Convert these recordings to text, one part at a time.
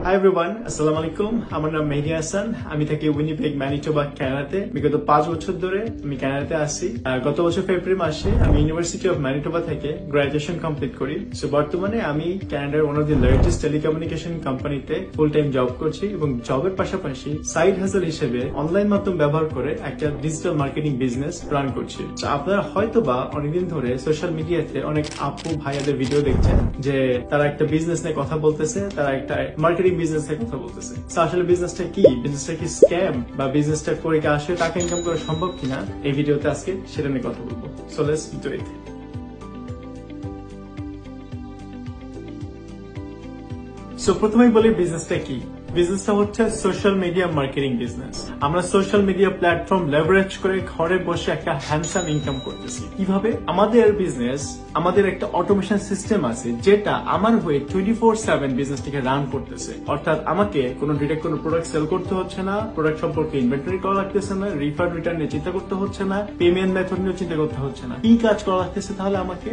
Hi everyone, আসসালামু আলাইকুম। আমার নাম মেহেদী হাসান। আমি থাকি উইনিপেগ, ম্যানিটোবা, কানাডাতে। বিগত 5 বছর ধরে আমি কানাডাতে আছি। গত বছর ফেব্রুয়ারি মাসে আমি ইউনিভার্সিটি অফ ম্যানিটোবা থেকে গ্রাজুয়েশন কমপ্লিট করি। সো বর্তমানে আমি কানাডার one of the largest telecommunication কোম্পানিতে ফুল টাইম জব করছি এবং জবের পাশাপাশি সাইড হাসেল হিসেবে অনলাইন মাধ্যম ব্যবহার করে একটা ডিজিটাল মার্কেটিং বিজনেস রান করছি। আপনারা হয়তোবা অনেকদিন ধরে সোশ্যাল মিডিয়াতে অনেক আপু ভাইয়াদের ভিডিও দেখছেন যে তারা একটা বিজনেস নিয়ে কথা বলতেছে, তারা একটা মার্কেটিং বিজনেস নিয়ে কথা বলতেছে। আসলে বিজনেসটা কি, বিজনেসটা কি স্ক্যাম, বা বিজনেসটা করে কি আসলে টাকা ইনকাম করা সম্ভব কিনা, এই ভিডিওতে আজকে সেটা নিয়ে কথা বলবো। So let's do it. So প্রথমেই বলি বিজনেসটা কি। বিজনেসটা হচ্ছে সোশ্যাল মিডিয়া মার্কেটিং বিজনেস। আমরা সোশ্যাল মিডিয়া প্ল্যাটফর্ম লেভারেজ করে ঘরে বসে একটা হ্যান্ডসাম ইনকাম করতেছি। কিভাবে? আমাদের বিজনেস, আমাদের একটা অটোমেশন সিস্টেম আছে যেটা আমার হয়ে 24/7 বিজনেসটাকে রান করতেছে। অর্থাৎ আমাকে কোনো ডিরেক্ট কোনো প্রোডাক্ট সেল করতে হচ্ছে না, প্রোডাক্ট সম্পর্কে ইনভেন্টরি করা লাগতেছে না, রিফান্ড রিটার্ন নিয়ে চিন্তা করতে হচ্ছে না, পেমেন্ট মেথড নিয়ে চিন্তা করতে হচ্ছে না। কি কাজ করা লাগতেছে? তাহলে আমাকে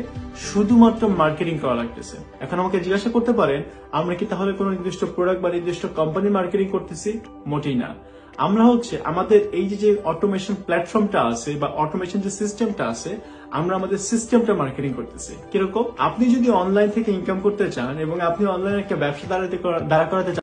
শুধুমাত্র মার্কেটিং করা লাগতেছে। এখন আমাকে জিজ্ঞাসা করতে পারেন, আমরা কি তাহলে কোনো নির্দিষ্ট প্রোডাক্ট বা নির্দিষ্ট কোম্পানি মার্কেটিং করতেছি? মোটেই না। আমরা হচ্ছে আমাদের এই যে অটোমেশন প্ল্যাটফর্মটা আছে বা অটোমেশন যে সিস্টেমটা আছে, আমরা আমাদের সিস্টেমটা মার্কেটিং করতেছি। কিরকম? আপনি যদি অনলাইন থেকে ইনকাম করতে চান এবং আপনি অনলাইনে একটা ব্যবসা দাঁড় করাতে চান